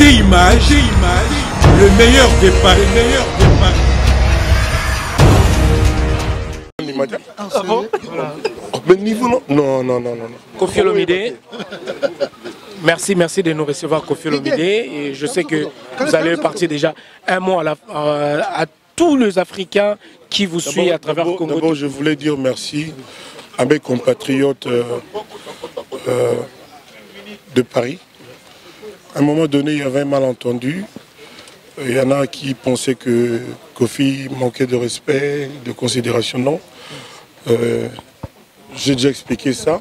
Image, le meilleur des paris, Ah bon? Mais niveau non. Koffi Olomide. Merci de nous recevoir, Koffi Olomide. Et je sais que vous allez partir déjà un mot à tous les Africains qui vous suivent à travers Congo. D'abord, je voulais dire merci à mes compatriotes de Paris. À un moment donné, il y avait un malentendu. Il y en a qui pensaient que Koffi manquait de respect, de considération. Non. J'ai déjà expliqué ça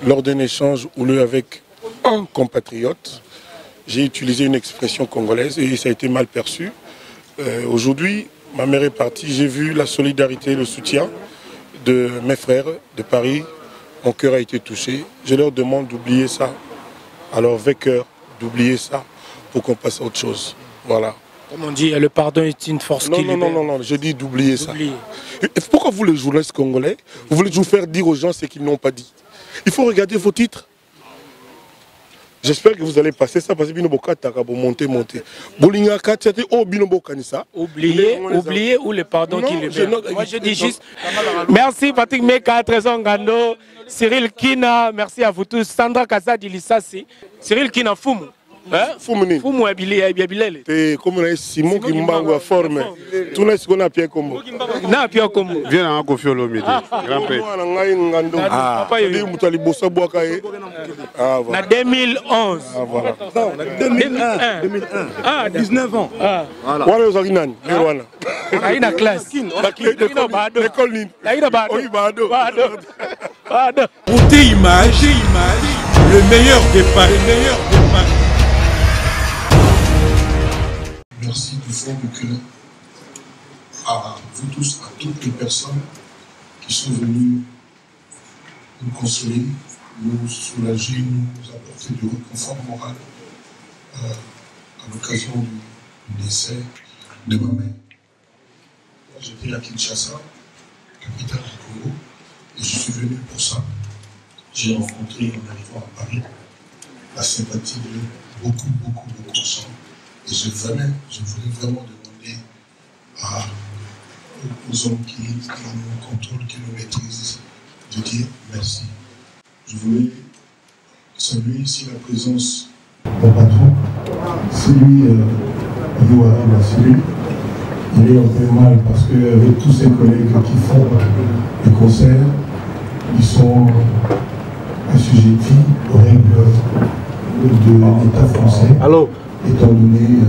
lors d'un échange houleux avec un compatriote. J'ai utilisé une expression congolaise et ça a été mal perçu. Aujourd'hui, ma mère est partie. J'ai vu la solidarité, le soutien de mes frères de Paris. Mon cœur a été touché. Je leur demande d'oublier ça. Alors, vainqueur, d'oublier ça pour qu'on passe à autre chose. Voilà. Comme on dit, le pardon est une force qui libère. Non, je dis d'oublier ça. Pourquoi vous, les journalistes congolais, vous voulez toujours faire dire aux gens ce qu'ils n'ont pas dit? Il faut regarder vos titres. J'espère que vous allez passer ça parce que Binoboka Taka pour monter. Bolingaka, c'était oh Binoboka Nissa. Oublier ou le pardon qui libère. Moi je dis juste. Merci Patrick Meka, Trésor Ngando, Cyril Kina, merci à vous tous. Sandra Kazadi Lissasi, Cyril Kina Foumou. Foumou Abilele. C'est comme Simon qui m'a formé. Tout le monde a Pierre Combo. Na Pierre Combo. Viens à Koffi Olomide. Grand père. Na 2011. Ah voilà. 2001. Ah 19 ans. Voilà. Voilà aux originales. Voilà. Aïna classe. L'école Nine. Aïna Bado. Oui Bado. Beauté image, le meilleur des paris, Merci du fond du cœur à vous tous, à toutes les personnes qui sont venues nous consoler, nous soulager, nous apporter du réconfort moral à l'occasion du décès de ma mère. J'étais à Kinshasa, capitale du Congo, et je suis venu pour ça. J'ai rencontré en arrivant à Paris la sympathie de beaucoup de gens. Et je voulais vraiment demander aux hommes qui nous contrôlent, qui nous maîtrisent, de dire merci. Je voulais saluer ici la présence d'un patron. Celui, il doit arriver à celui. Il est un peu mal parce qu'avec tous ses collègues qui font des concerts, ils sont assujettis aux règles de l'État français. Allô? Étant donné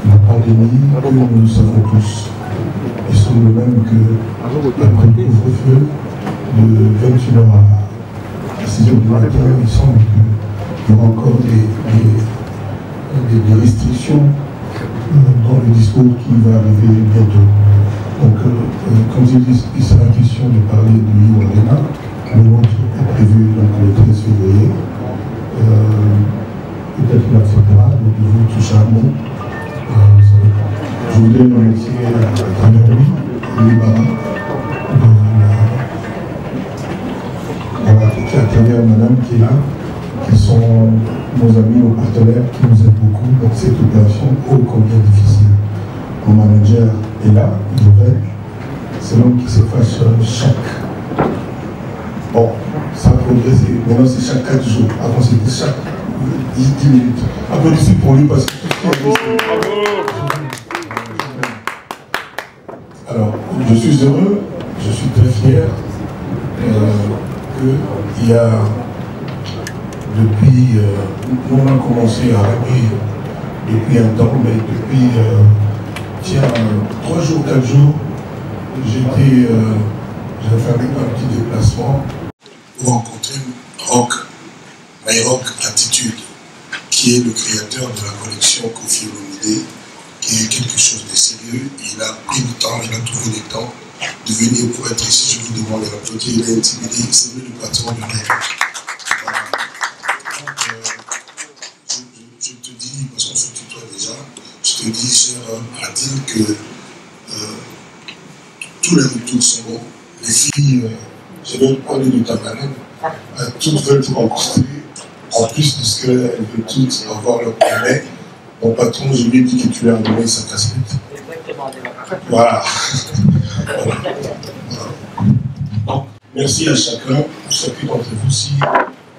la pandémie que nous savons tous. Ils sont le même que après le couvre-feu de 21h à 6h du matin, il semble qu'il y aura encore des restrictions dans le discours qui va arriver bientôt. Donc, comme il sera question de parler de l'IORENA, le nôtre est prévu donc, le 13 février. Peut-être qu'il acceptera, donc je vous touche un mot. Je voudrais remercier à travers lui, à travers madame qui est là, qui sont nos amis, nos partenaires, qui nous aident beaucoup dans cette opération ô combien difficile. Mon manager est là, Joël, c'est l'homme qui s'efface chaque. Bon, ça a progressé, maintenant c'est chaque 4 jours, avant c'était chaque 10 minutes. Applaudissez pour lui parce que alors, je suis heureux, je suis très fier qu'il y a depuis, nous on a commencé à rêver depuis un temps, mais depuis 3 jours, 4 jours, j'avais fait un petit déplacement pour rencontrer Rock, My Rock Attitude, qui est le créateur de la collection Koffi Olomide, qui est quelque chose de sérieux. Il a pris le temps, il a trouvé le temps de venir pour être ici. Je vous demande de l'applaudir. Il est intimidé, c'est lui le patron de rêve. Voilà. Donc, je te dis, parce qu'on se tutoie déjà, je te dis, cher Adil, que tous les retours sont bons. Les filles, je vais parler de ta marraine, toutes veulent te rencontrer. En plus de ce qu'elles veulent toutes avoir leur permis, Mon patron, je lui ai dit que tu lui as donné sa casquette. Voilà. Voilà. Donc, merci à chacun d'entre vous. Si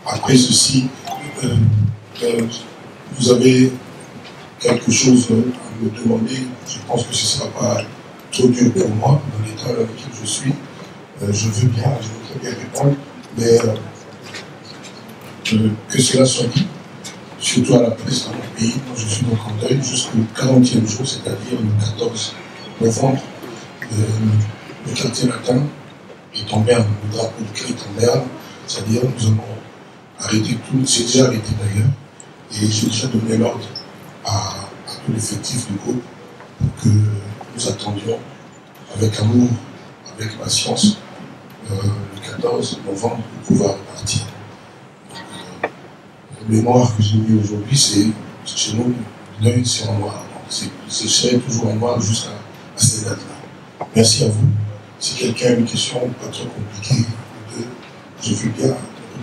après ceci, vous avez quelque chose à me demander, je pense que ce ne sera pas trop dur pour moi, dans l'état dans lequel je suis. Je veux bien, je veux très bien répondre, mais que cela soit dit, surtout à la presse dans mon pays. Moi, je suis donc en deuil jusqu'au 40e jour, c'est-à-dire le 14 novembre. Le quartier latin est tombé, le drapeau de Christ est tombé, c'est-à-dire nous avons arrêté tout, c'est déjà arrêté d'ailleurs, et j'ai déjà donné l'ordre à tout l'effectif du groupe pour que nous attendions avec amour, avec patience, le 14 novembre pour pouvoir repartir. Le mémoire que j'ai mis aujourd'hui, c'est chez nous, l'œil c'est en noir. C'est serait toujours en noir jusqu'à ces dates-là. Merci à vous. Si quelqu'un a une question pas trop compliquée, je veux bien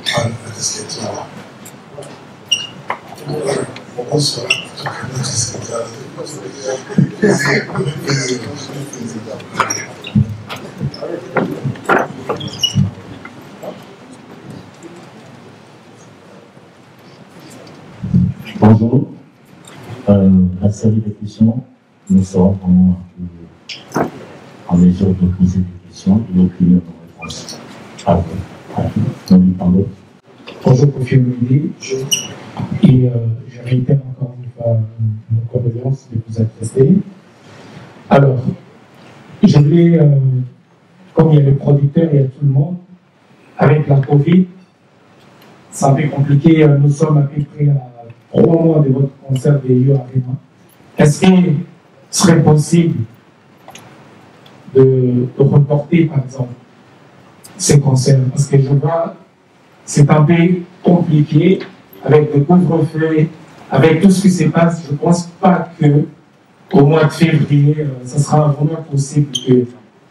prendre la casquette là. On pense à la casquette là. Bonjour. La série de questions, nous serons vraiment en mesure de poser des questions et d'obtenir nos réponses. Bonjour, Kofi Olomide. Et je réitère encore une fois nos condoléances de vous adresser. Alors, je voulais, comme il y a le producteur et il y a tout le monde, avec la Covid, c'est un peu compliqué. Nous sommes à peu près à 3 mois de votre concert de You Arena. Est-ce qu'il serait possible de reporter, par exemple, ces concerts? Parce que je vois, c'est un peu compliqué avec le couvre-feu, avec tout ce qui se passe. Je ne pense pas qu'au mois de février, ça sera vraiment possible que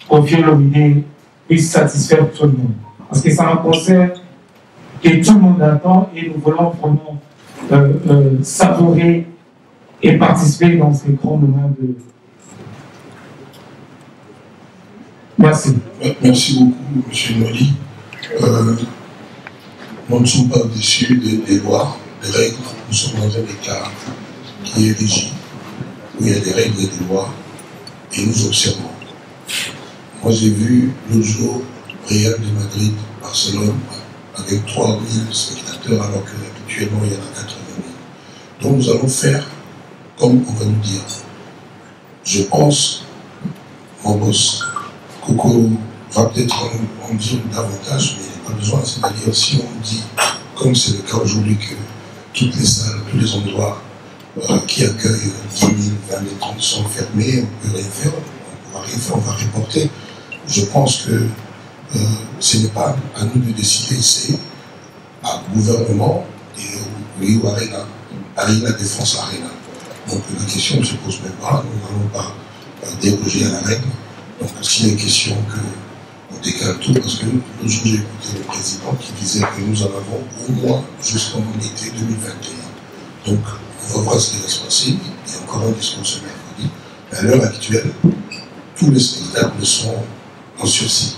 Kofi Olomide puisse satisfaire tout le monde. Parce que c'est un concert que tout le monde attend et nous voulons vraiment savourer et participer dans ces grands moments de... Merci. Merci beaucoup, M. Noli. Nous ne sommes pas au-dessus des lois, des règles. Nous sommes dans un État qui est régi, où il y a des règles et des lois, et nous observons. Moi, j'ai vu l'autre jour Real de Madrid, Barcelone, avec 3 000 spectateurs, alors qu'habituellement, il y en a 80 000. Donc, nous allons faire comme on va nous dire. Je pense, mon boss, Coco va peut-être en dire davantage, mais il n'y a pas besoin. C'est-à-dire, si on dit, comme c'est le cas aujourd'hui, que toutes les salles, tous les endroits qui accueillent 10 000, 20 000, 30 sont fermés, on ne peut rien faire, on va rien faire, on va reporter. Je pense que ce n'est pas à nous de décider, c'est à gouvernement et au Arena, Arena Défense Arena. Donc la question ne se pose même pas, nous n'allons pas déroger à la règle. Donc s'il y a une question qu'on décale tout, parce que l'autre jour j'ai écouté le président qui disait que nous en avons au moins jusqu'en été 2021. Donc on va voir ce qui va se passer. Il y a encore un discours ce mercredi. Mais à l'heure actuelle, tous les spectacles sont en sursis.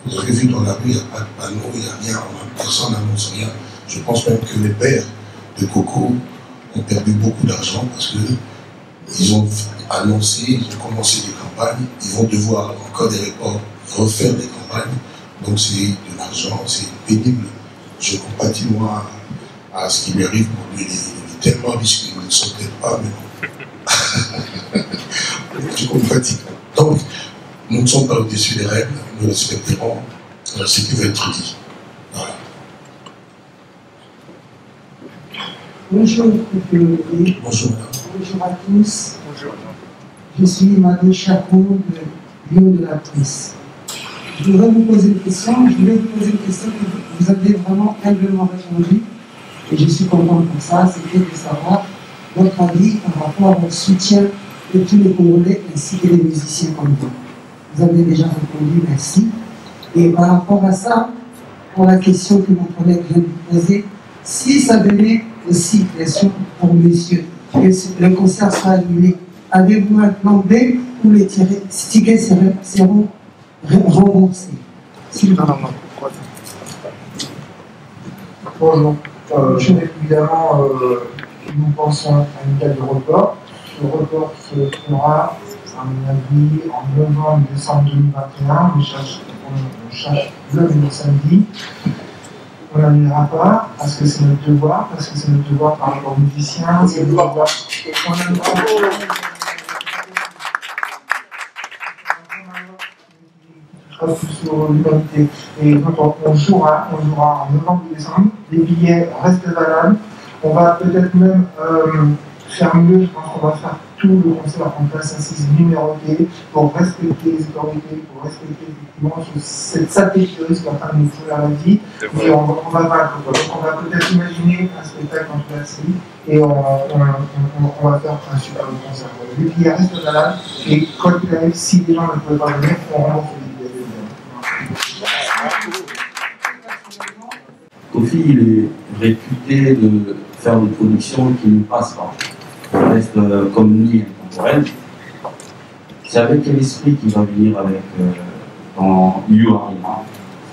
Vous avez vu dans la rue, il n'y a pas de panneau, il n'y a rien, personne n'annonce rien. Je pense même que les pères de Coco ont perdu beaucoup d'argent parce qu'ils ont annoncé, ils ont commencé des campagnes, ils vont devoir encore des reports, refaire des campagnes. Donc c'est de l'argent, c'est pénible. Je compatis moi à ce qui lui arrive pour lui. Il est tellement riche qu'il ne se peut-être pas, mais bon. Je compatis. Donc, nous ne sommes pas au-dessus des règles, nous respecterons ce qui va être dit. Voilà. Bonjour, Kofi. Bonjour, madame. Bonjour à tous. Bonjour. Je suis Madame Chapon de Lyon de la Presse. Je voudrais vous poser une question. Je voulais vous poser une question que vous avez vraiment humblement répondu. Et je suis content pour ça. C'était de savoir votre avis par rapport au soutien de tous les Congolais ainsi que les musiciens comme vous. Vous avez déjà répondu, merci. Et par rapport à ça, pour la question que mon collègue vient de poser, si ça venait aussi, bien sûr, pour monsieur, le concert sera annulé. Avez-vous un plan B où les tickets seront remboursés? Bonjour. Évidemment, nous pensons à une date de report. Ce report se fera, à mon avis, en novembre-décembre 2021. On cherche le même samedi. On n'annulera pas parce que c'est notre devoir, par rapport aux musiciens, c'est notre devoir. Sur l'humanité. Et donc on jouera en novembre-décembre. Les billets restent valables. On va peut-être même faire mieux. Je pense qu'on va faire tout le concert en place assise numérotée pour respecter les autorités, pour respecter effectivement cette saleté qui risque en train de nous faire la vie. Et on va vaincre. Donc on va peut-être imaginer un spectacle en classe et on va faire un super concert. Les billets restent valables et quoi qu'il arrive, si les gens ne peuvent pas venir, on rembourse les billets. Kofi, il est réputé de faire des productions qui ne passent pas. Il reste comme ni intemporel. C'est avec quel esprit qu'il va venir avec dans U Arena?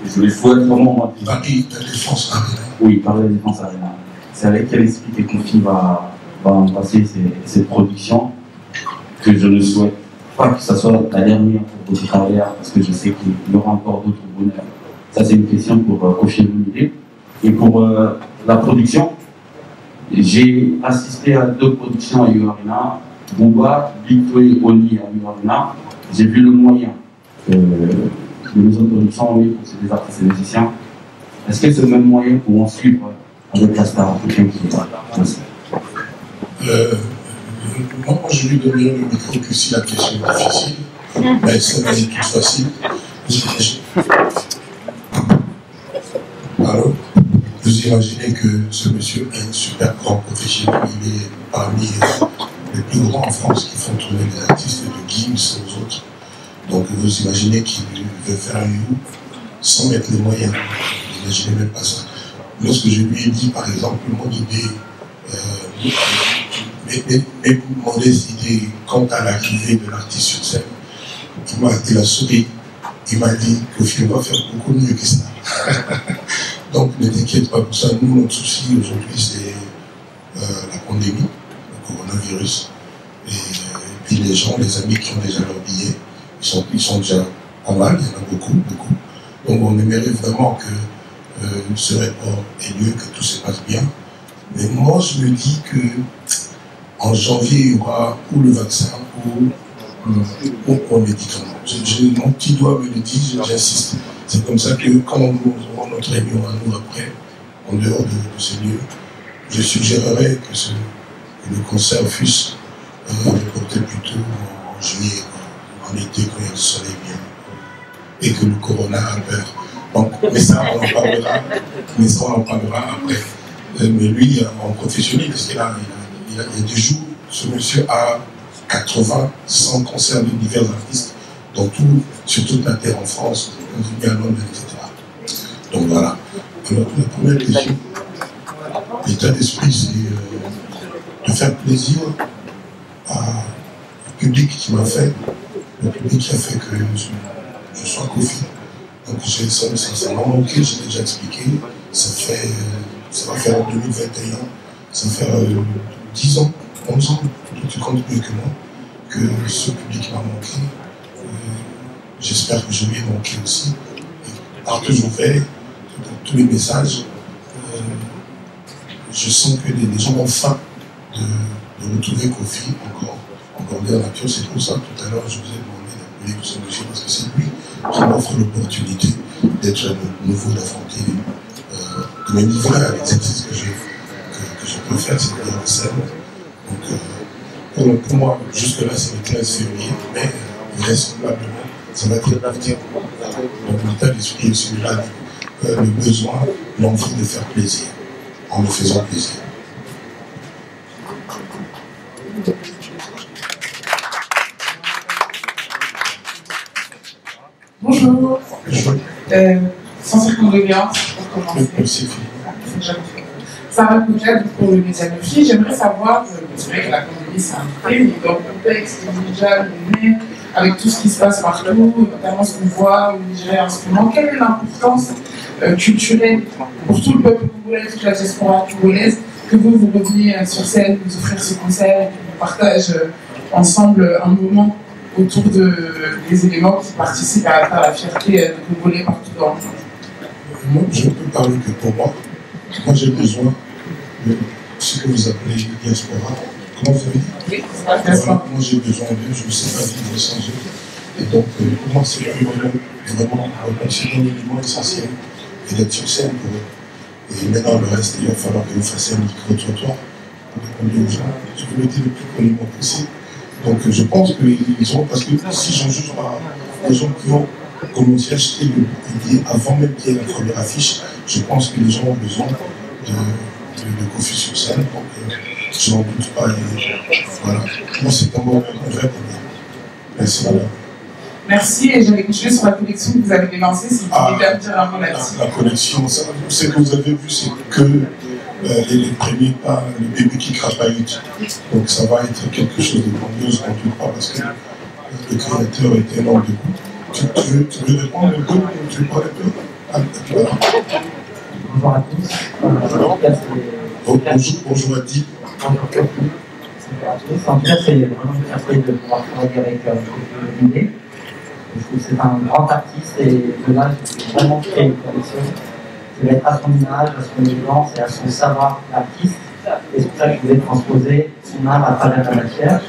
Je le souhaite vraiment moi. Paris, la Défense Arena. Oui, Paris, la Défense Arena. C'est avec quel esprit que Kofi va en passer ces productions que je ne souhaite pas que ça soit la dernière pour votre carrière, parce que je sais qu'il y aura encore d'autres bonheurs. Ça, c'est une question pour Kofi Olomide. Et pour la production, j'ai assisté à 2 productions à U Arena, Booba, Big Toy et Oni à U Arena. J'ai vu le moyen que les maisons de production ont eu pour ces artistes et musiciens. Est-ce que c'est le même moyen pour en suivre avec la star africaine qui est là? Moi, je lui donnerai le micro que si la question est difficile, mais celle-là est toute facile. Alors, vous imaginez que ce monsieur est un super grand professionnel. Il est parmi les plus grands en France qui font tourner les artistes de Gims aux autres. Donc, vous imaginez qu'il veut faire un You sans mettre les moyens. Vous n'imaginez même pas ça. Lorsque je lui ai dit, par exemple, mon idée, mes modestes idées quant à l'arrivée de l'artiste sur scène, il a souri. Il m'a dit que Kofi va faire beaucoup mieux que ça. Donc ne t'inquiète pas pour ça. Nous, notre souci aujourd'hui, c'est la pandémie, le coronavirus. Et puis les gens, les amis qui ont déjà leur billet, ils sont déjà pas mal, il y en a beaucoup. Donc on aimerait vraiment que ce report ait lieu, que tout se passe bien. Mais moi, je me dis que en janvier, il y aura ou le vaccin ou un médicament. Mon petit doigt me le dit, j'insiste. C'est comme ça que quand nous aurons notre réunion à nous après, en dehors de ces lieux, je suggérerais que le concert fût reporté plutôt en juillet, en été, quand il y a le soleil bien, et que le corona a peur. Donc, mais ça, on en parlera après. Mais lui, en professionnel, parce qu'il il y a des jours, ce monsieur a 80, 100 concerts de divers artistes, sur toute la terre en France, à Londres, etc. Donc voilà. Alors la première question, l'état d'esprit, c'est de faire plaisir au public qui m'a fait, le public qui a fait que je sois Kofi. Donc ça m'a manqué, je l'ai déjà expliqué, ça va faire en 2021, ça va faire 10 ans, 11 ans, tu comptes mieux que moi, que ce public m'a manqué. J'espère que je lui ai manqué aussi. Et par que j'ouvrais, dans tous les messages, je sens que les gens ont faim de retrouver Kofi encore dans la nature. C'est pour ça, tout à l'heure, je vous ai demandé d'appeler ce monsieur, parce que c'est lui qui m'offre l'opportunité d'être nouveau, d'affronter, de me livrer à l'exercice que je peux faire, c'est-à-dire la scène. Donc, pour moi, jusque-là, c'est le 15 février, mais vraisemblablement, ça va être parti. Donc, l'état d'esprit est celui-là, le besoin, l'envie de faire plaisir, en nous faisant plaisir. Bonjour. Sans circondoléance, pour commencer. Merci. Sarah Kouja, pour le Médianophie, j'aimerais savoir c'est vrai que la pandémie c'est un fait, mais dans le contexte déjà, avec tout ce qui se passe partout, notamment ce qu'on voit au Nigeria en ce moment, quelle est l'importance culturelle pour tout le peuple congolais, toute la diaspora congolaise, que vous reveniez sur scène, vous offrir ce concert, et qu'on partage ensemble un moment autour des éléments qui participent à la fierté des Congolais partout dans le monde. Moi, je ne peux parler que pour moi. Moi, j'ai besoin de ce que vous appelez diaspora. Comment vous avez dit? Oui, voilà, moi, j'ai besoin d'eux, je ne sais pas vivre sans eux. Et donc, pour moi, c'est vraiment c'est un élément essentiel et d'être sur scène pour eux. Et maintenant, le reste, il va falloir que vous fassiez un micro-trottoir pour répondre aux gens. Je vous le dis le plus poliment possible. Donc, je pense qu'ils ont, parce que si j'en juge par les gens qui ont commencé à acheter le billet avant même qu'il y ait la première affiche, je pense que les gens ont besoin de Kofi sur scène. Donc, je n'en doute pas. Et voilà. Moi, c'est un vrai problème. Merci, madame. Merci, et j'allais continuer sur la collection que vous avez lancée, si vous pouvez bien me dire un mot là-dessus. La collection, ce que vous avez vu, c'est que les premiers pas, le bébé qui crapahute. Donc ça va être quelque chose de grandiose, on ne doute pas, parce que le créateur est énorme de goût. Tu veux répondre un peu? Tu veux parler un peu? Voilà. Bonjour à tous. Bonjour à Di. En tout cas, c'est vraiment une fierté de pouvoir travailler avec Kofi. Je trouve que c'est un grand artiste et de là, j'ai vraiment créé une collection. C'est d'être à son image, à son élégance et à son savoir d'artiste. Et c'est pour ça que je voulais transposer son art à travers la matière.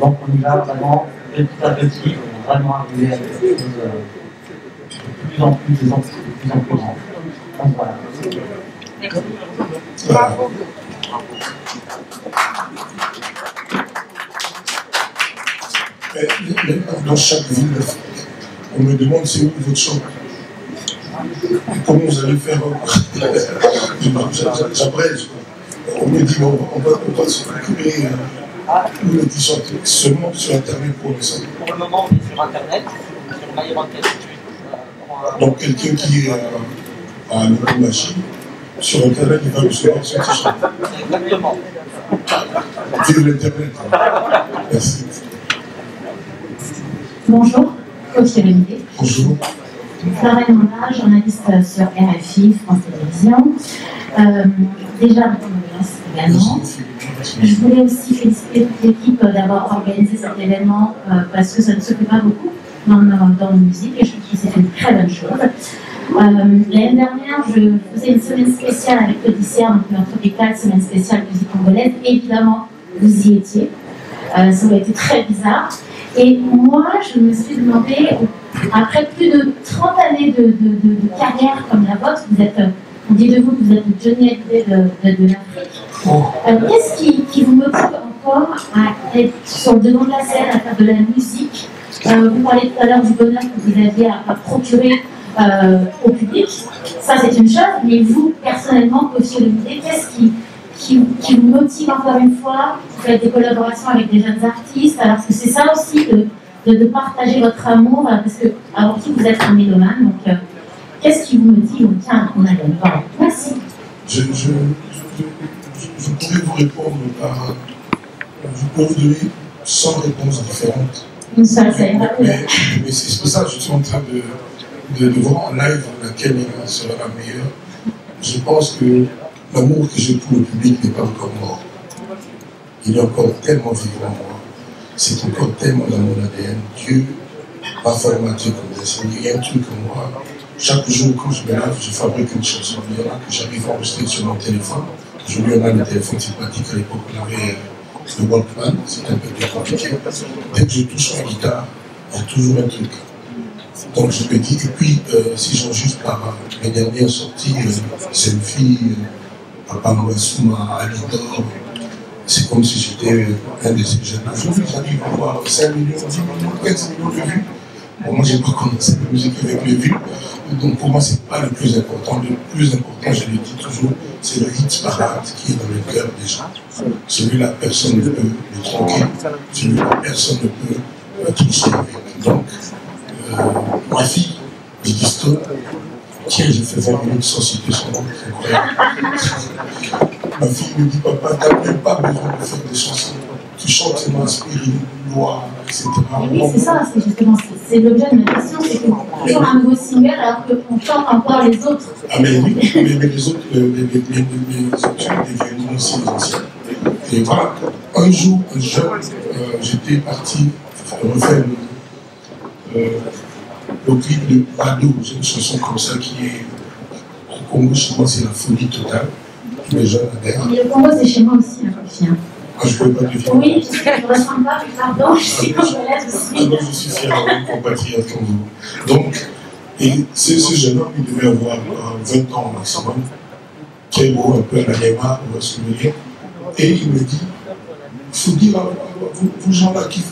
Donc on y va vraiment petit à petit, vraiment arriver à quelque chose de plus en plus grand. Donc voilà. Bravo. Mais dans chaque ville, on me demande c'est où votre chambre. Comment vous allez faire? J'abrège. On me dit on va se procurer le t-shirt seulement sur Internet pour le sang. Pour le moment, on est sur Internet, sur MyRocket. Donc quelqu'un qui a une machine, sur Internet, il va recevoir son t-shirt. Exactement. Vive l'Internet. Merci. Bonjour, Kofi Olomide. Bonjour. Florence Monda, journaliste sur RFI, France Télévisions. Déjà, ma condoléances également. Je voulais aussi féliciter toute l'équipe d'avoir organisé cet événement parce que ça ne se fait pas beaucoup dans la musique et je trouve que c'est une très bonne chose. L'année dernière, je faisais une semaine spéciale avec l'Odyssée, donc notre tropicale, semaine spéciale musique congolaise. Évidemment, vous y étiez. Ça aurait été très bizarre. Et moi, je me suis demandé, après plus de 30 années de carrière comme la vôtre, vous êtes, on dit de vous que vous êtes le Johnny Hallyday de l'Afrique. Qu'est-ce qui vous motive encore à être sur le devant de la scène, à faire de la musique? Vous parlez tout à l'heure du bonheur que vous aviez à procurer au public. Ça, c'est une chose. Mais vous, personnellement, Kofi Olomide, qu'est-ce qui vous motive encore une fois? Vous faites des collaborations avec des jeunes artistes, alors que c'est ça aussi de partager votre amour, parce que avant tout vous êtes un mélomane, donc qu'est-ce qui vous motive? Tiens, on a le temps. Merci. Je pourrais vous répondre par... Je peux vous donner 100 réponses différentes. Une seule, c'est mais c'est pour ça que je suis en train de voir en live laquelle sera la meilleure. Je pense que l'amour que j'ai pour le public n'est pas encore mort. Il est encore tellement vivant en moi. C'est encore tellement dans mon ADN. Dieu m'a formaté comme ça. Il y a un truc en moi. Chaque jour, quand je me lève, je fabrique une chanson. Il y en a que j'arrive à enregistrer sur mon téléphone. Aujourd'hui, on a le téléphone sympathique. À l'époque, on avait le Walkman. C'est un peu plus compliqué. Dès que je touche la guitare, il y a toujours un truc. Donc je me dis, et puis si j'en juge par mes dernières sorties, Selfie, Papa Mouassouma, Alidor, c'est comme si j'étais un de ces jeunes. Aujourd'hui, j'arrive à avoir 5 millions, 10 millions, 15 millions de vues. Bon, moi, je n'ai pas commencé la musique avec les vues. Donc pour moi, ce n'est pas le plus important. Le plus important, je le dis toujours, c'est le hit parade qui est dans le cœur des gens. Celui-là, personne ne peut le tronquer. Celui-là, personne ne peut tricher avec. Donc, ma fille, Biggie Stone, tiens, j'ai fait 20 minutes sans citer son nom, c'est incroyable. Ma fille me dit, papa, tu n'as même pas besoin de faire des chansons. Tu chantes, c'est m'inspire, une loi, etc. Oui, c'est ça, c'est justement, c'est l'objet de ma question, c'est que toujours un nouveau single alors qu'on chante encore les autres. Ah mais oui, mais les autres, les actuels deviennent aussi les anciens. Et voilà, un jour, un jeune, j'étais parti refaire le clip de Bado, c'est une chanson comme ça qui est, au Congo, chez moi, c'est la folie totale. Tous les jeunes adhèrent. Mais le Congo, c'est chez moi aussi, la Sophie. Ah, je ne pouvais pas te dire. Oui, je ne ressens pas, pardon, je suis congolaise aussi. Ah non, je suis fier d'un compatriote comme vous. Donc, et ce jeune homme, il devait avoir 20 ans maximum, très beau, un peu à la Neymar, vous voyez ce que je veux dire. Et il me dit, il faut dire à vous gens-là qui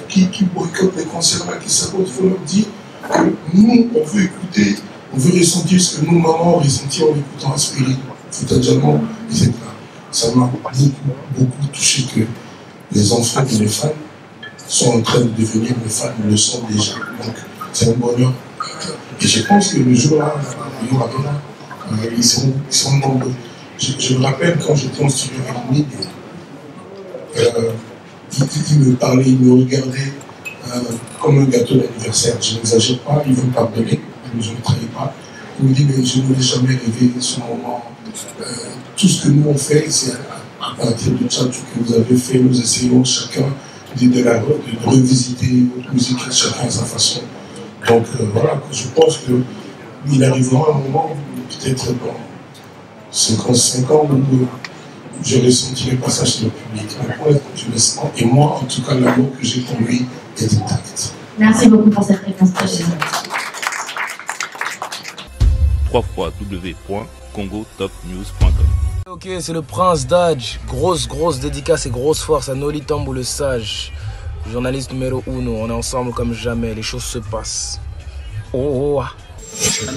boycottent les concerts-là, qui sabotent, il faut leur dire que nous, on veut écouter, on veut ressentir ce que nous, maman, on ressentit en écoutant Aspiri. Totalement, vous êtes là. Ça m'a beaucoup touché que les enfants et les fans sont en train de devenir des fans, le sont déjà. Donc, c'est un bonheur. Et je pense que le jour-là, il y aura bien, ils sont nombreux. Je me rappelle quand j'étais en studio avec Nick, il me parlait, il me regardait comme un gâteau d'anniversaire. Je n'exagère pas, il veut me pardonner, je ne trahis pas. Il me dit, mais je ne voulais jamais rêver ce moment. Tout ce que nous on fait, c'est à partir du chat que vous avez fait, nous essayons chacun de revisiter votre musique, chacun à sa façon. Donc voilà, je pense qu'il arrivera un moment, peut-être dans 55 ans, où je ressentirai pas ça chez le public. Je le sens. Et moi, en tout cas, l'amour que j'ai pour lui est intact. Merci beaucoup pour cette réponse. www.congotopnews.com. Ok, c'est le Prince Dodge. Grosse dédicace et grosse force à Noli Tambou le Sage, journaliste numéro 1. On est ensemble comme jamais, les choses se passent. Oh.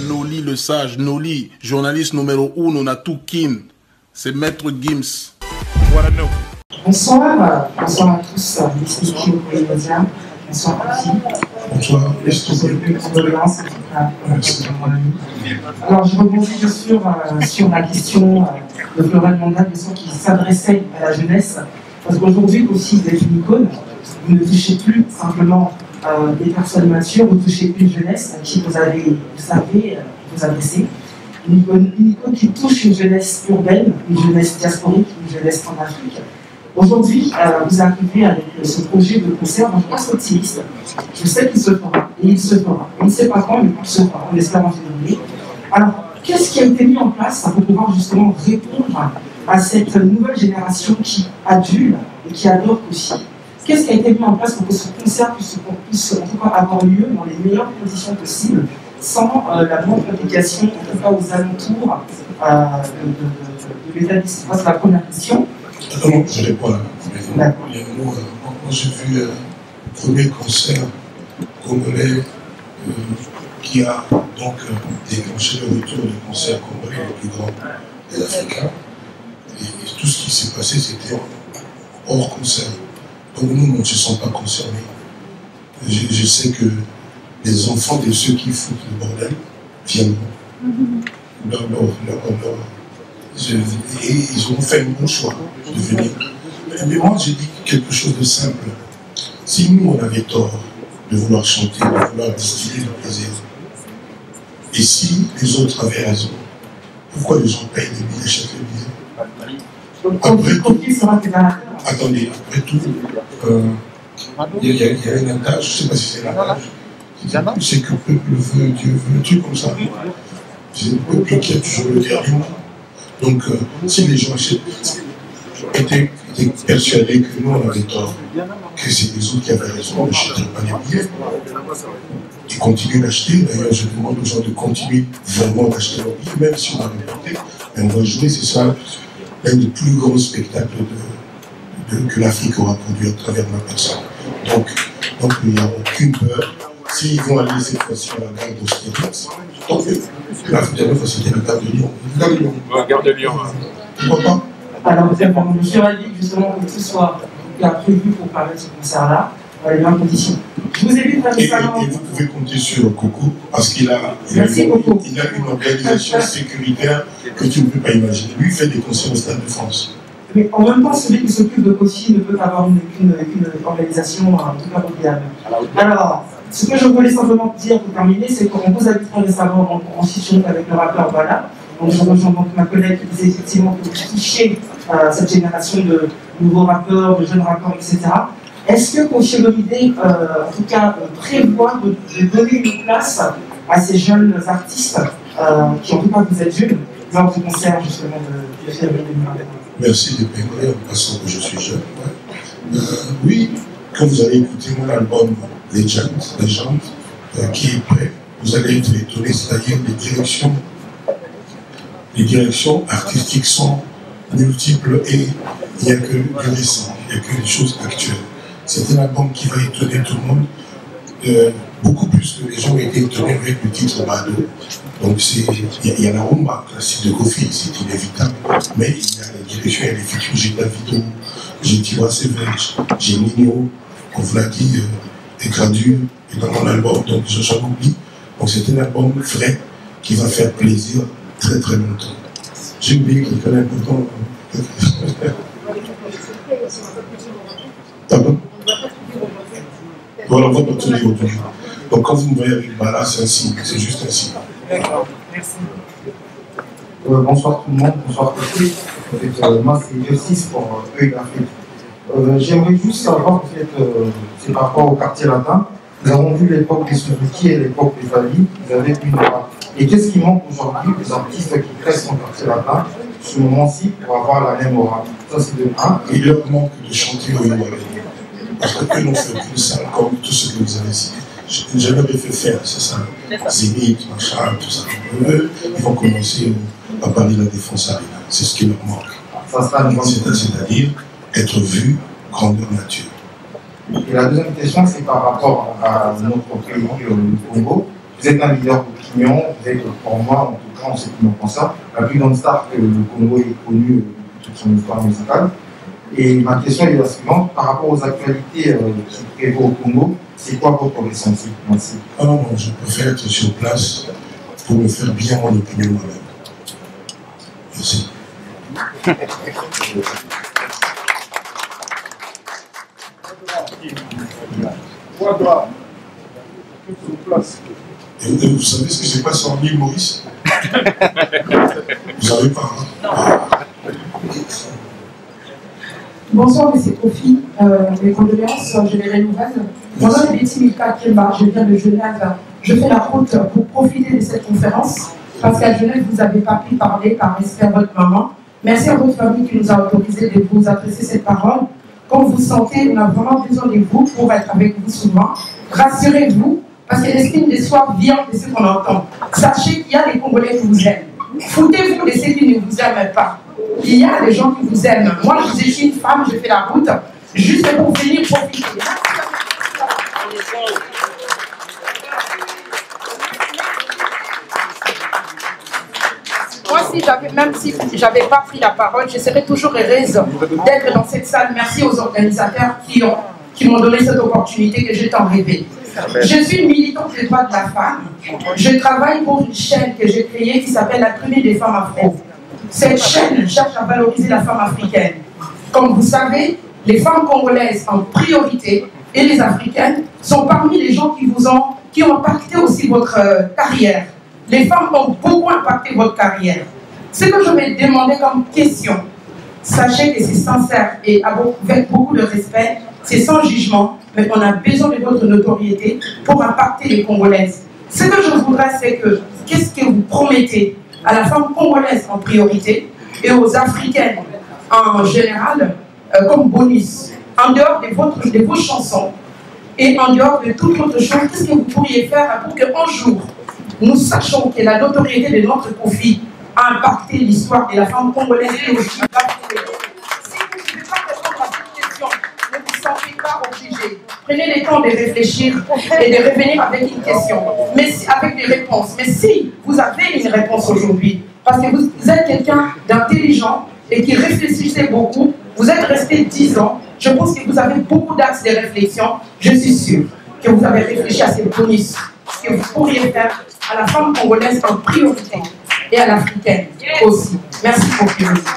Noli le Sage, Noli, journaliste numéro 1, on a tout kin. C'est Maître Gims. Bonsoir à tous, ici au Média. Bonsoir aussi. Bonsoir. Alors je rebondis bien sûr sur la question de Florent Mandal, qui s'adressait à la jeunesse. Parce qu'aujourd'hui aussi, vous êtes une icône. Vous ne touchez plus simplement des personnes matures, vous touchez une jeunesse à qui vous savez vous adresser. Une icône qui touche une jeunesse urbaine, une jeunesse diasporique, une jeunesse en Afrique. Aujourd'hui, vous arrivez avec ce projet de concert, donc je suis optimiste. Je sais qu'il se fera, et il se fera. On ne sait pas quand, mais il se fera, on espère en février. Alors, qu'est-ce qui a été mis en place pour pouvoir justement répondre à cette nouvelle génération qui adule et qui adore aussi? Qu'est-ce qui a été mis en place pour que ce concert puisse en tout cas avoir lieu dans les meilleures conditions possibles, sans la moindre complication, en tout cas aux alentours de l'établissement? C'est la première question. Non, je réponds là. Moi, j'ai vu le premier concert congolais qui a donc déclenché le retour du concert congolais le plus grand de l'Afrique. Et tout ce qui s'est passé, c'était hors concert. Donc nous ne se sens pas concernés. Je sais que les enfants de ceux qui foutent le bordel viennent. Et ils ont fait un bon choix de venir. Mais moi, j'ai dit quelque chose de simple. Si nous, on avait tort de vouloir chanter, de vouloir distiller le plaisir, et si les autres avaient raison, pourquoi les gens payent des billets, chaque billet? Après tout, attendez, après tout, il y a un adage, je ne sais pas si c'est l'adage, c'est que le peuple veut, Dieu veut, un truc comme ça. C'est le peuple qui a toujours le dernier mot. Donc, si les gens étaient persuadés que nous, on avait tort, que c'est les autres qui avaient raison, on n'achèterait pas les billets. Ils continuent d'acheter. D'ailleurs, je demande aux gens de continuer vraiment d'acheter leurs billets, même si on a remporté. Mais on va jouer, c'est ça, l'un des plus grands spectacles que l'Afrique aura produit à travers ma personne. Donc il n'y a aucune peur. S'ils vont aller cette fois-ci à la gare d'Austerlitz, tant que la dernière fois c'était la gare de Lyon. La gare de Lyon. Pourquoi pas? Alors, je suis ravi justement que ce soit prévu pour parler de ce concert-là, dans les mêmes conditions. Je vous ai vu récemment. Et vous pouvez compter sur Coco, parce qu'il a une organisation sécuritaire que tu ne peux pas imaginer. Lui, il fait des concerts au Stade de France. Mais en même temps, celui qui s'occupe de Kofi ne peut avoir qu'une organisation, en tout cas mondiale. Alors, ce que je voulais simplement dire pour terminer, c'est qu'on vous a dit très récemment en featuring avec le rappeur Voilà. Donc je rejoins donc ma collègue qui disait effectivement que vous touchez cette génération de nouveaux rappeurs, de jeunes rappeurs, etc. Est-ce que Kofi Olomide, en tout cas, prévoit de donner une place à ces jeunes artistes qui, en tout cas, vous êtes jeunes, lors du concert justement de février 2021? Merci de m'aider en passant que je suis jeune. Oui, quand vous allez écouter mon album Legend, qui est prêt, vous allez être étonné, c'est-à-dire les directions artistiques sont multiples et il n'y a que du récent, il n'y a que des choses actuelles. C'est un album qui va étonner tout le monde, beaucoup plus que les gens ont été étonnés avec le titre Bado. Donc il y a la rumba classique de Kofi, c'est inévitable, mais il y a les directions, il y a les features, j'ai Davido, j'ai Tiwa Savage, j'ai Nino, on vous l'a dit, et Gradu, et dans mon album, donc j'en oublie. Donc c'est un album frais qui va faire plaisir très très longtemps. J'ai oublié quelqu'un d'important. Pardon? Voilà, on va continuer au plus. Donc quand vous me voyez avec Bala, c'est un signe, c'est juste un signe. D'accord, merci. Bonsoir tout le monde, bonsoir Kofi. Moi c'est Justice pour eux l'Afrique. J'aimerais juste savoir, en fait, c'est par rapport au quartier latin. Nous avons vu l'époque des Suzuki et l'époque des Fali, vous avez une aura. Et qu'est-ce qui manque aujourd'hui aux artistes qui créent son quartier latin, ce moment-ci, pour avoir la même aura? Ça c'est de 1. Il leur manque de chanter au Ivoire. Parce que eux n'ont fait qu'une salle comme tout ce que vous avez cité. Je n'ai jamais fait faire, c'est ça. Zénith, machin, tout ça. Eux, ils vont commencer à parler de la défense arena. C'est ce qui leur manque. C'est-à-dire être vu grandeur nature. Et la deuxième question, c'est par rapport à notre pays, le Congo. Vous êtes un leader d'opinion, vous êtes, pour moi, en tout cas, en ce qui me concerne, la plus grande star que le Congo ait connue toute son histoire musicale. Et ma question est la suivante, par rapport aux actualités qui prévaut au Congo, c'est quoi votre ressenti? Merci. Ah non, je préfère être sur place pour me faire bien mon opinion moi-même. Merci. Et vous savez ce qui s'est passé en île Maurice? Vous savez pas, hein? Bonsoir, M. Kofi. Mes condoléances, je les renouvelle. Mon nom est Betty Milka Kemba, je viens de Genève. Je fais la route pour profiter de cette conférence, parce qu'à Genève, vous n'avez pas pu parler par respect à votre maman. Merci à votre famille qui nous a autorisé de vous adresser cette parole. Comme vous sentez, on a vraiment besoin de vous pour être avec vous souvent. Rassurez-vous, parce que l'estime de soi vient de ce qu'on entend. Sachez qu'il y a des Congolais qui vous aiment. Foutez-vous de ceux qui ne vous aiment pas. Il y a des gens qui vous aiment. Moi, je suis une femme, je fais la route, juste pour venir profiter. Moi, même si je n'avais pas pris la parole, je serais toujours heureuse d'être dans cette salle. Merci aux organisateurs qui m'ont donné cette opportunité que j'ai tant rêvé. Je suis militante des droits de la femme. Je travaille pour une chaîne que j'ai créée qui s'appelle la Tribune des femmes afro. Cette chaîne cherche à valoriser la femme africaine. Comme vous savez, les femmes congolaises en priorité et les africaines sont parmi les gens qui ont impacté aussi votre carrière. Les femmes ont beaucoup impacté votre carrière. Ce que je vais demander comme question, sachez que c'est sincère et avec beaucoup de respect, c'est sans jugement, mais on a besoin de votre notoriété pour impacter les Congolaises. Ce que je voudrais, c'est que, qu'est-ce que vous promettez à la femme congolaise en priorité et aux Africaines en général comme bonus, en dehors de vos chansons et en dehors de toute autre chose, qu'est-ce que vous pourriez faire pour qu'un jour, nous sachions que la notoriété de notre Kofi a impacté l'histoire de la femme congolaise et aussi si vous ne pouvez pas répondre à cette question, ne vous sentez pas obligé. Prenez le temps de réfléchir et de revenir avec une question, mais avec des réponses. Mais si vous avez une réponse aujourd'hui, parce que vous êtes quelqu'un d'intelligent et qui réfléchissait beaucoup, vous êtes resté 10 ans, je pense que vous avez beaucoup d'axes de réflexion. Je suis sûre que vous avez réfléchi à ces bonus que vous pourriez faire à la femme congolaise en priorité et à l'africaine aussi. Merci pour curiosité.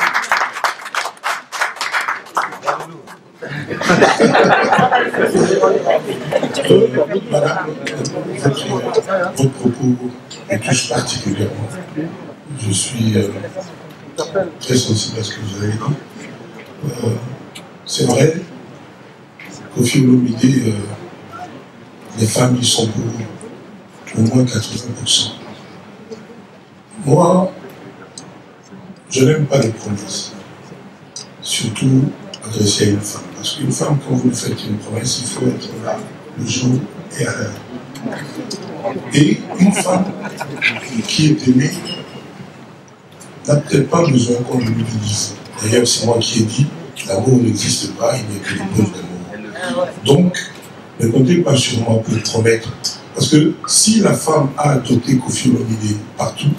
Madame, votre propos me touche particulièrement. Je suis très sensible à ce que vous avez dit. C'est vrai, Koffi Olomide, les femmes y sont pour au moins 80%. Moi, je n'aime pas les promesses, surtout adressées à une femme. Parce qu'une femme, quand vous lui faites une promesse, il faut être là le jour et à l'heure. Et une femme qui est aimée n'a peut-être pas besoin qu'on lui dise. D'ailleurs, c'est moi qui ai dit, l'amour n'existe pas, il n'y a que les preuves d'amour. Donc, ne comptez pas sur moi pour promettre. Parce que si la femme a adopté Koffi Olomide partout,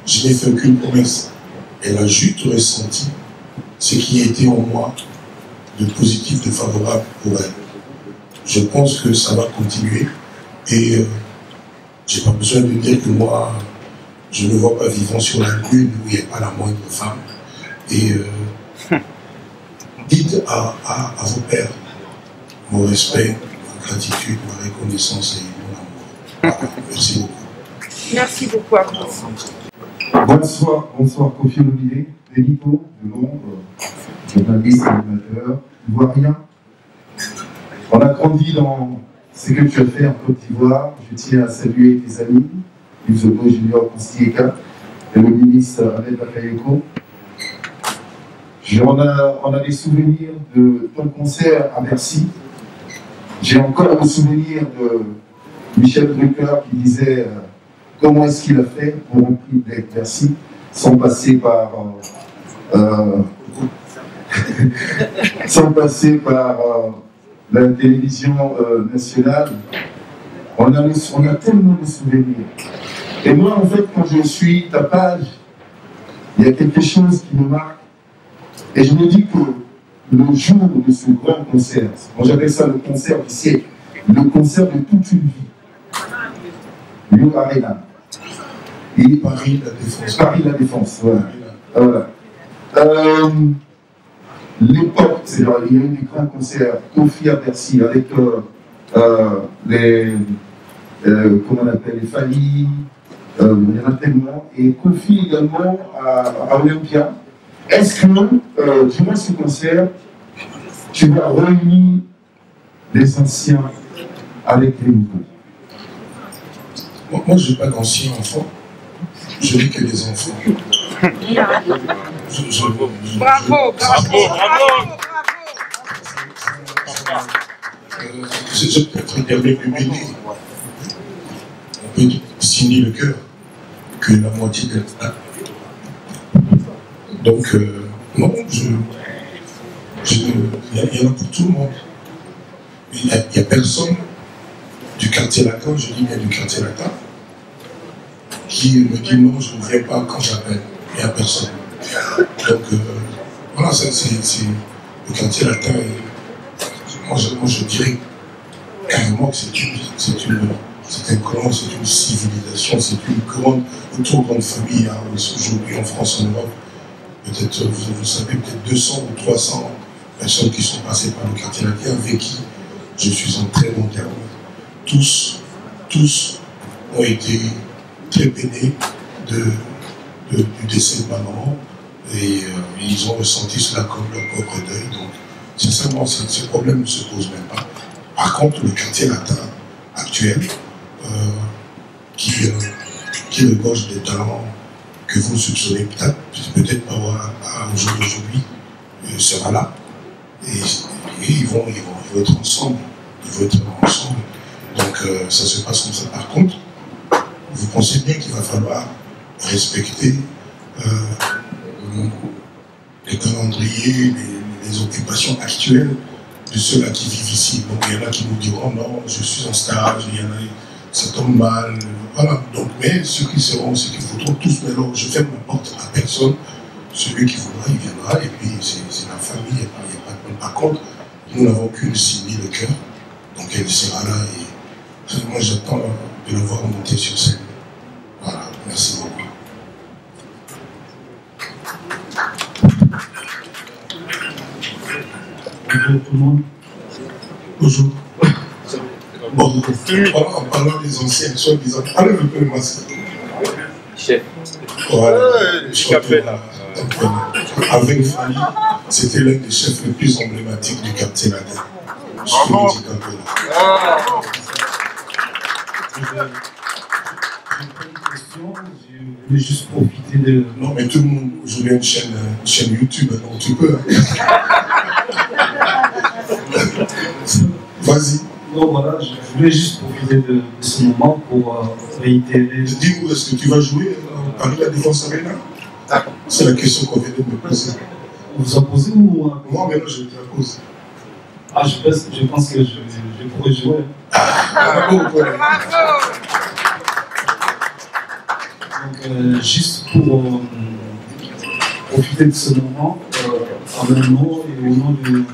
je n'ai fait aucune promesse. Elle a juste ressenti ce qui était en moi de positif, de favorable pour elle. Je pense que ça va continuer et j'ai pas besoin de dire que moi, je ne me vois pas vivant sur la lune où il n'y a pas la moindre femme. Et dites à vos pères mon respect, ma gratitude, ma reconnaissance et mon amour. Voilà. Merci beaucoup. Merci beaucoup à vous. Bonsoir Koffi Olomide, Benito de Londres, journaliste, animateur, ivoirien. On a grandi dans ce que tu as fait en Côte d'Ivoire. Je tiens à saluer tes amis, Yuzobo Junior Konstieka et le ministre Ahmed Bakayoko. On a des souvenirs de ton concert à Bercy. J'ai encore le souvenir de Michel Drucker qui disait comment est-ce qu'il a fait pour remplir Bercy sans passer par la télévision nationale. On a tellement de souvenirs. Et moi, en fait, quand je suis ta page, il y a quelque chose qui me marque. Et je me dis que le jour de ce grand concert, moi j'appelle ça le concert du siècle, le concert de toute une vie, New Arena. Et Paris La Défense. Paris La Défense, voilà. L'époque, il y a eu des grands concerts, Koffi à Bercy, avec comment on appelle, les familles, il y en a tellement, et Koffi également à Olympia. Est-ce que, durant ce concert, tu vas réunir les anciens avec les nouveaux? Moi, je n'ai pas d'anciens enfants, je n'ai que des enfants. Bravo. Je peux être également plus béni. On peut signer le cœur que la moitié de l'État. Donc, non, il y en a pour tout le monde. Il n'y a personne du quartier latin, je dis bien du quartier latin, qui me dit non, je ne viens pas quand j'appelle. Il n'y a personne. Donc, voilà, c'est le quartier latin. Moi, je dirais carrément que c'est un clan, c'est une civilisation, c'est une grande, grande famille aujourd'hui en France, en Europe. Peut-être, vous savez, peut-être 200 ou 300 personnes qui sont passées par le quartier latin avec qui je suis en très bon terme. Tous ont été très peinés du décès de ma maman et ils ont ressenti cela comme leur propre deuil. Donc, sincèrement, ce problème ne se pose même pas. Par contre, le quartier latin actuel, qui regorge des talents que vous soupçonnez peut-être pas au jour d'aujourd'hui, sera là. Et ils vont être ensemble. Donc ça se passe comme ça. Par contre, vous pensez bien qu'il va falloir respecter les calendriers, les occupations actuelles de ceux-là qui vivent ici. Donc il y en a qui nous diront non, je suis en stage, il y en a, ça tombe mal. Voilà. Donc, mais ceux qui seront, ceux qui voudront tous, mais non, je ferme ma porte à personne. Celui qui voudra, il viendra, et puis c'est la famille, il n'y a pas de problème. Par contre, nous n'avons qu'une Sylvie le cœur, donc elle sera là, et moi j'attends de la voir monter sur scène. Voilà, merci beaucoup. Bonjour tout le monde. Bonjour. Bon, en parlant des anciens, soi-disant, enlève un peu le masque. Chef. Voilà. Avec Fanny, c'était l'un des chefs les plus emblématiques du quartier latin. Je voulais juste profiter de... Non, mais tout le monde, aujourd'hui, une chaîne YouTube, donc tu peux. Vas-y. Non, voilà, je voulais juste profiter de ce moment pour réitérer... Dis-nous, est-ce que tu vas jouer à Paris La Défense Arena? C'est la question qu'on vient de me poser. Vous en posez ou... Moi, maintenant, je te la pose. Ah, je pense que je pourrais jouer. Donc, juste pour profiter de ce moment, en mon nom et au nom de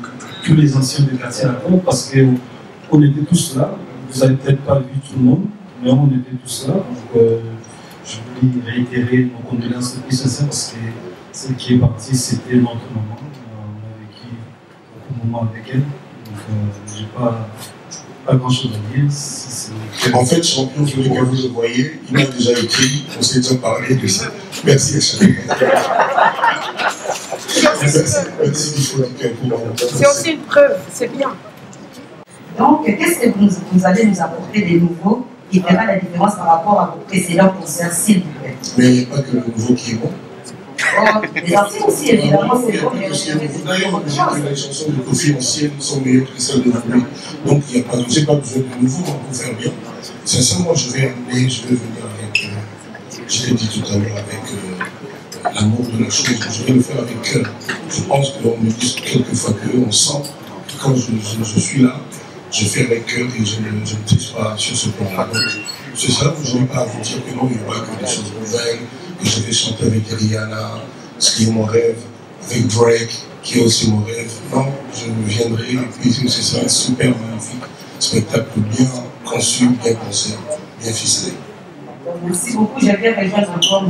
tous les anciens du quartier Lacan, parce qu'on était tous là. Vous n'avez peut-être pas vu tout le monde, mais on était tous là. Donc, je voulais réitérer nos condoléances les plus sincères parce que celle qui est partie, c'était notre maman. On a vécu beaucoup de moments avec elle. Donc, je n'ai pas grand-chose à dire. En fait, champion, je voulais que vous le voyez. Il m'a déjà écrit, on s'est déjà parlé de ça. Merci, champion. Merci, il faut c'est aussi une preuve, c'est bien. Donc, qu'est-ce que vous allez nous apporter de nouveau qui fera la différence par rapport à vos précédents concerts, s'il vous plaît? Mais il n'y a pas que le nouveau qui est bon. Oh, les anciens aussi, évidemment, c'est bon. D'ailleurs, les chansons de Kofi anciennes sont meilleures que celles de Kofi. Donc, je n'ai pas besoin de nouveau pour faire bien. Sincèrement, je vais venir avec, je l'ai dit tout à l'heure, avec l'amour de la chose. Je vais le faire avec cœur. Je pense qu'on me dit quelquefois qu'on sent que quand je suis là, je fais avec cœur et je ne triche pas sur ce plan-là. Donc, c'est ça, je n'ai pas à vous dire que non, il n'y aura que des choses nouvelles, que je vais chanter avec Rihanna, ce qui est mon rêve, avec Drake, qui est aussi mon rêve. Non, je viendrai et puis ce sera un super magnifique spectacle bien conçu, bien pensé, bien ficelé. Merci beaucoup. J'avais rejoindre encore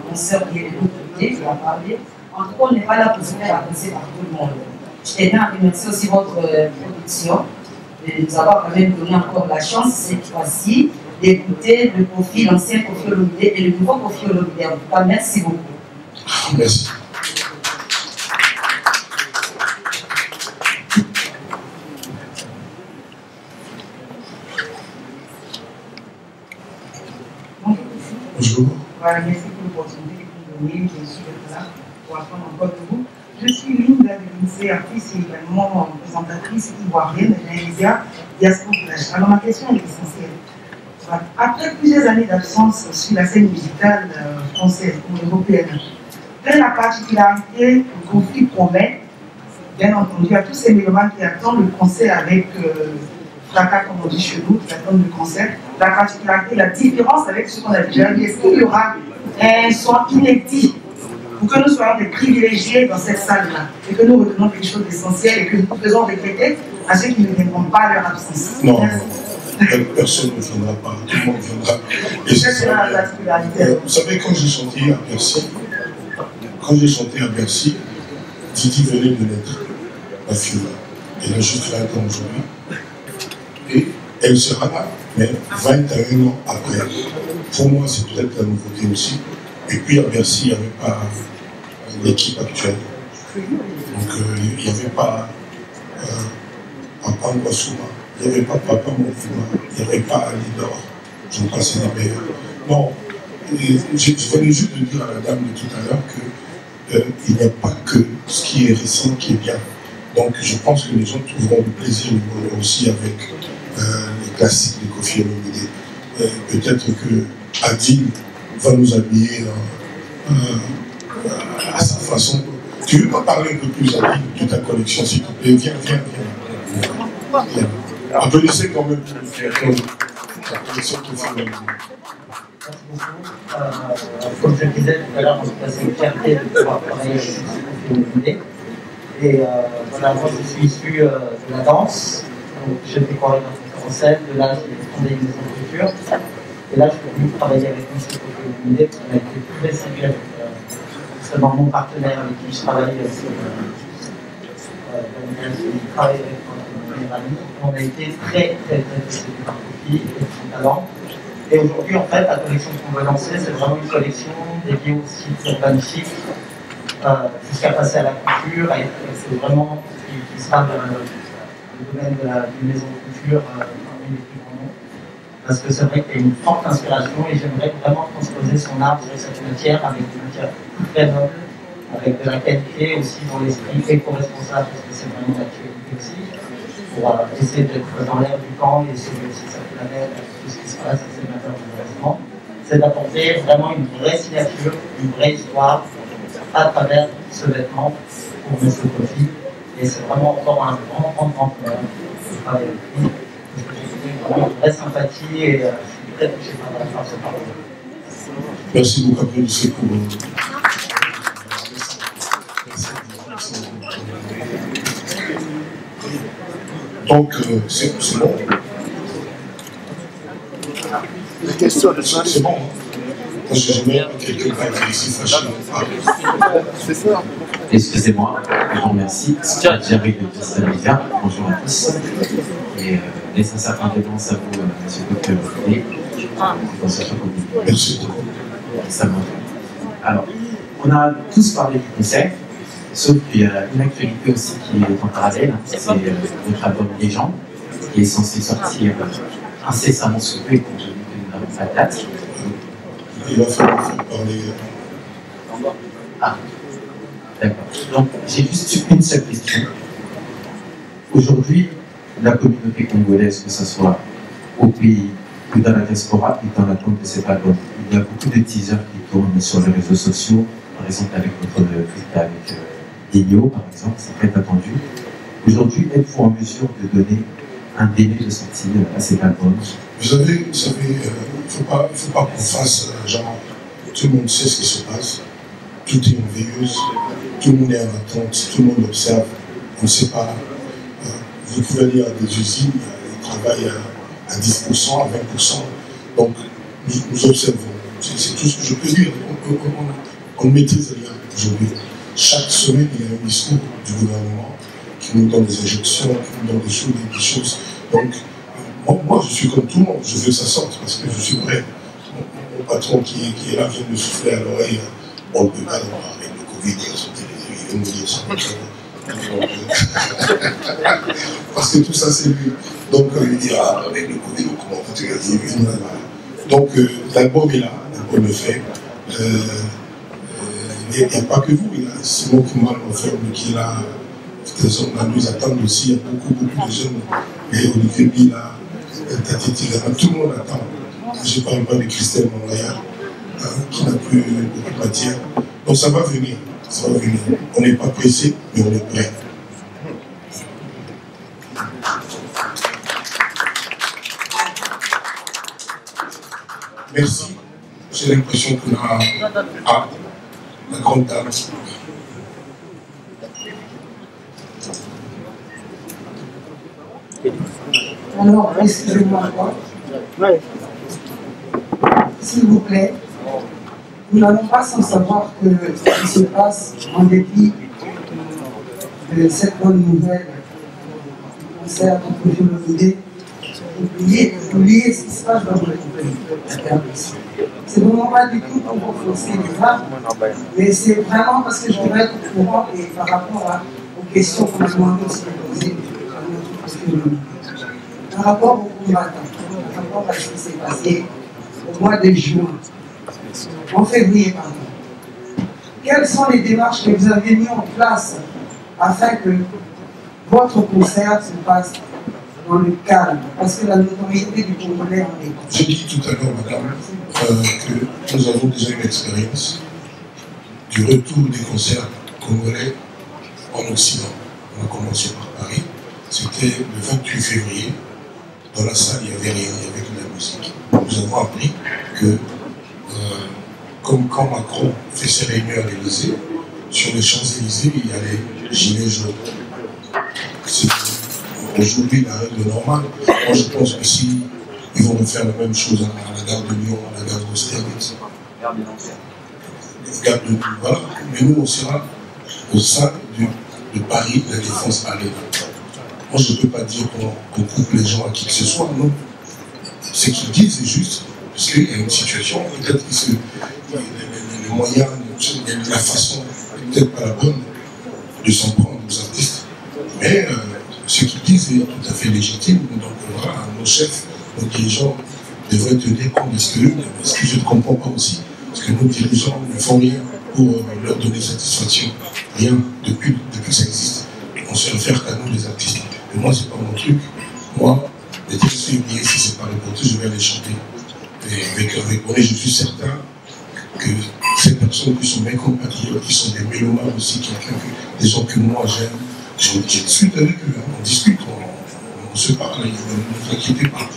ma soeur qui est de l'autre côté, qui a parlé. En tout cas, on n'est pas là pour se faire apprécier par tout le monde. Je tenais à remercier aussi votre production de nous avoir quand même donné encore la chance, cette fois-ci, d'écouter le Kofi, l'ancien Kofi Olomide et le nouveau Kofi Olomide. En tout cas, merci beaucoup. Merci. Bonjour. Voilà, merci pour l'opportunité que vous donnez. Je suis là pour apprendre encore de vous. Je suis Linda de artiste et également présentatrice ivoirienne de l'India Diaspora. Alors ma question est essentielle. Après plusieurs années d'absence sur la scène musicale française ou européenne, quelle est la particularité que Kofi promet, bien entendu, à tous ces mélomanes qui attendent le concert avec fracas, comme on dit chez nous, qui attendent le concert, la particularité, la différence avec ce qu'on a déjà dit? Est-ce qu'il y aura un son inédit pour que nous soyons des privilégiés dans cette salle-là et que nous retenons quelque chose d'essentiel et que nous faisons regretter à ceux qui ne viendront pas à leur absence? Non. Personne ne viendra pas, tout le monde viendra. Et c'est la particularité. Vous savez, quand j'ai chanté à Bercy, Didi venait de naître, ma fille. Elle a juste 20 ans aujourd'hui. Et elle sera là, mais 21 ans après. Pour moi, c'est peut-être la nouveauté aussi. Et puis à Bercy, il n'y avait pas l'équipe actuelle. Donc il n'y avait pas Papa Mouassouma. Il n'y avait pas Papa Moufuma, il n'y avait pas Alidor, j'en passais les meilleurs. Non, je venais juste de dire à la dame de tout à l'heure qu'il n'y a pas que ce qui est récent qui est bien. Donc je pense que les gens trouveront du plaisir, du bonheur aussi avec les classiques de Kofi Olomide. Peut-être que Adil va nous habiller à sa façon. Tu veux pas parler un peu plus, Adil, de ta collection, s'il te plaît? Viens. Applaudissez quand même pour la collection Kofi Olomide. Merci beaucoup. Comme je le disais tout à l'heure, c'est une fierté de pouvoir travailler avec Kofi Olomide. Et voilà, moi je suis issu de la danse. Donc j'ai fait chorégraphe en scène, de là j'ai fondé une maison de culture. Et là je suis venu travailler avec M. Kofi Olomide, qui m'a été très séduit avec seulement mon partenaire avec qui je travaille Daniel, qui travaille avec notre meilleur ami. On a été très déçus par Kofi et de son talent. Et aujourd'hui, en fait, la collection qu'on va lancer, c'est vraiment une collection dédiée au site urbanistiques, jusqu'à passer à la couture. Et c'est vraiment qui sera le domaine de la maison de couture parmi les plus grands noms. Parce que c'est vrai qu'il y a une forte inspiration et j'aimerais vraiment transposer son art sur cette matière avec une matière très noble, avec de la qualité aussi dans l'esprit éco-responsable, parce que c'est vraiment l'actualité aussi, pour essayer d'être dans l'air du temps et sauver aussi sa planète, avec tout ce qui se passe, c'est malheureusement. C'est d'apporter vraiment une vraie signature, une vraie histoire à travers ce vêtement pour M. Kofi. Et c'est vraiment encore un grand problème de travailler avec lui. J'ai vraiment une vraie sympathie et je suis très touché par ce parcours. Merci beaucoup, Abdel, pour donc, c'est bon. Les questions de c'est bon. Parce que jamais quelqu'un qui est ici fâché. C'est ça. Excusez-moi, je vous remercie. J'arrive de Pistamédia. Bonjour à tous. Et les sincères condoléances à vous, M. Docteur Boulet. Merci beaucoup. Ça va. Alors, on a tous parlé du concert, sauf qu'il y a une actualité aussi qui est en parallèle. C'est notre album Légende, qui est censé sortir incessamment sous peu, compte tenu que nous n'avons pas de date. Il va falloir parler. Ah, d'accord. Donc, j'ai juste une seule question. Aujourd'hui, la communauté congolaise, que ce soit au pays ou dans la diaspora, est en attente de cet album. Il y a beaucoup de teasers qui tournent sur les réseaux sociaux, par exemple avec votre clip avec Digno, par exemple, c'est très attendu. Aujourd'hui, êtes-vous en mesure de donner un délai de sortie à cet album? Vous savez, il ne faut pas qu'on fasse genre, tout le monde sait ce qui se passe, tout est en veilleuse, tout le monde est en attente, tout le monde observe, on ne sait pas. Vous pouvez aller à des usines, ils travaillent à 10%, à 20%, donc nous observons. C'est tout ce que je peux dire. On maîtrise rien aujourd'hui. Chaque semaine, il y a un discours du gouvernement qui nous donne des injections, qui nous donne des choses. Donc, moi, je suis comme tout le monde. Je veux que ça sorte parce que je suis prêt. Mon patron qui est là vient de me souffler à l'oreille. On ne peut pas avoir avec le Covid, il vient de me dire ça. Parce que tout ça, c'est lui. Donc, il dira avec le Covid, comment on va te dire. Donc, l'album est là, l'album est fait. Il n'y a pas que vous, il y a Simon Kuman, qui est là. Les hommes nous attendent aussi, il y a beaucoup de jeunes. Et Olivier Bila, Tati Tigana, tout le monde attend. Je ne parle pas de Christelle Mongaillard, qui n'a plus beaucoup de matière. Donc ça va venir, ça va venir. On n'est pas pressé, mais on est prêt. Merci. J'ai l'impression qu'on a la grande dame. Alors, excusez-moi, s'il vous plaît, nous n'allons pas sans savoir que ce qui se passe en dépit de cette bonne nouvelle du concert contre l'idée. Oubliez ce qui se passe dans votre pays. C'est vraiment pas du tout pour vous forcer les femmes, mais c'est vraiment parce que je voudrais être au courant et par rapport aux questions qu'on a demandé aussi de poser à notre sociologie. Par rapport au combattant, par rapport à ce qui s'est passé au mois de juin, en février, pardon. Quelles sont les démarches que vous avez mises en place afin que votre concert se passe dans le calme? Parce que la notoriété du Congolais en est. J'ai dit tout à l'heure, madame, que nous avons déjà une expérience du retour des concerts congolais en Occident. On a commencé par Paris. C'était le 28 février. Dans la salle, il n'y avait rien, il y avait de la musique. Nous avons appris que, comme quand Macron fait ses réunions à l'Élysée, sur les Champs-Élysées, il y a les gilets jaunes. C'est aujourd'hui la règle normale. Moi, je pense que si ils vont faire la même chose à la gare de Lyon, à la gare d'Austerlitz, gare de Lyon, voilà. Mais nous, on sera au sein de Paris, la Défense Arena. Moi, je ne peux pas dire qu'on coupe les gens à qui que ce soit, non. Ce qu'ils disent, c'est juste, parce qu'il y a une situation, peut-être que les moyens, la façon, peut-être pas la bonne, de s'en prendre aux artistes. Mais ce qu'ils disent est tout à fait légitime. Donc voilà, nos chefs, nos dirigeants devraient tenir compte de ce que je ne comprends pas aussi. Parce que nos dirigeants ne font rien pour leur donner satisfaction. Rien depuis que ça existe. On se réfère qu'à nous les artistes. Et moi, c'est pas mon truc. Moi, les textes sont oubliés, si c'est pas reporté, je vais les chanter. Et avec moi, je suis certain que ces personnes qui sont mes compatriotes, qui sont des mélomanes aussi, des gens que moi j'aime, je discute avec eux, hein. On discute, on se parle, ne vous inquiétez pas.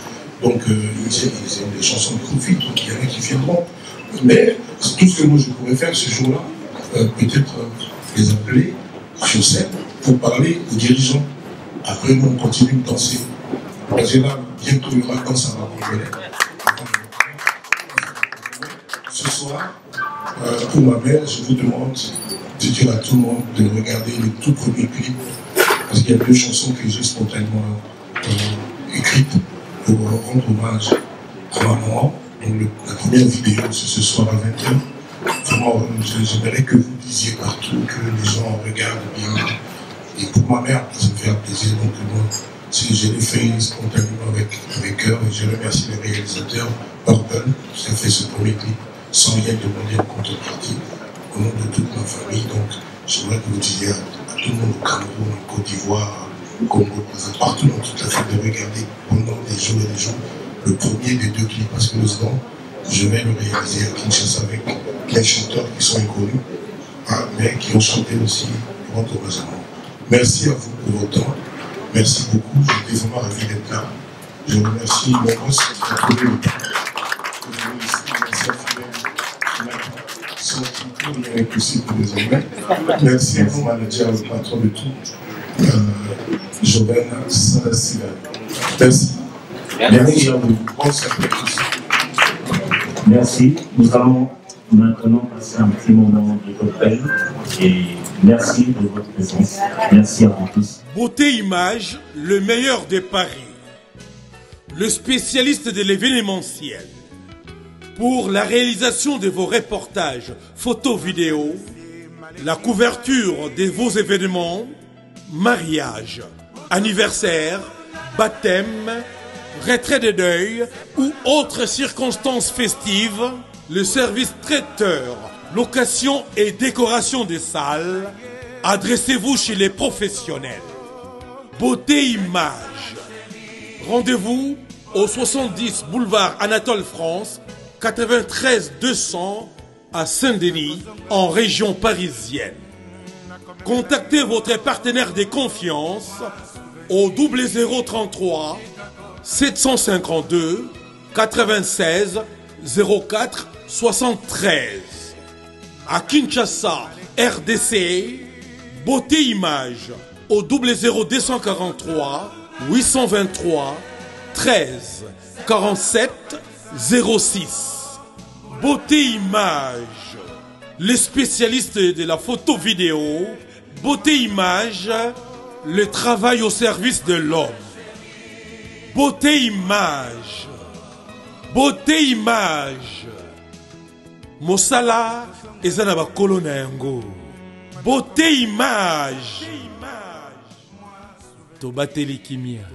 Donc ils ont des chansons de profit, donc il y en a qui viendront. Mais tout ce que moi je pourrais faire ce jour-là, peut-être les appeler sur scène pour parler aux dirigeants. Après, nous on continue de danser. Parce que là, bientôt il y aura danse à la congolaise. Ce soir, pour ma mère, je vous demande de dire à tout le monde de regarder le tout premier clip, parce qu'il y a 2 chansons que j'ai spontanément écrites pour rendre hommage à ma maman. Donc la première vidéo, c'est ce soir à 20h. Vraiment, j'aimerais que vous disiez partout, que les gens regardent bien. Et pour ma mère, ça me fait un plaisir. Donc moi, je l'ai fait spontanément avec cœur, et je remercie les réalisateurs, Purple, qui a fait ce premier clip, sans rien demander en contrepartie, au nom de toute ma famille. Donc, j'aimerais que vous disiez à tout le monde au Cameroun, en Côte d'Ivoire, au Congo, partout dans toute l'Afrique, de regarder pendant des jours et des jours le premier des 2 clips, parce que le second, je vais le réaliser à Kinshasa avec les chanteurs qui sont inconnus, hein, mais qui ont chanté aussi rendre hommage à moi. Merci à vous pour votre temps. Merci beaucoup. J'étais vraiment ravi d'être là. Je remercie mon boss qui a trouvé le temps. Merci à vous, manager, le patron de tout, Joven Saint-Sylvain. Merci. Merci à vous. Merci. Nous allons maintenant passer un petit moment de cocktail et merci de votre présence. Merci à vous tous. Beauté Image, le meilleur des paris. Le spécialiste de l'événementiel. Pour la réalisation de vos reportages, photos, vidéos, la couverture de vos événements, mariage, anniversaire, baptême, retrait de deuil ou autres circonstances festives, le service traiteur, location et décoration des salles, adressez-vous chez les professionnels. Beauté Image. Rendez-vous au 70 boulevard Anatole France, 93 200 à Saint-Denis, en région parisienne. Contactez votre partenaire de confiance au 0033 752 96 04 73. À Kinshasa, RDC, Beauté Image au 00243 823 13 47 06. Beauté Image, les spécialistes de la photo vidéo. Beauté Image, le travail au service de l'homme. Beauté Image, Beauté Image, Mosala ezanaba kolona yango. Beauté Image, Tobateli Kimia.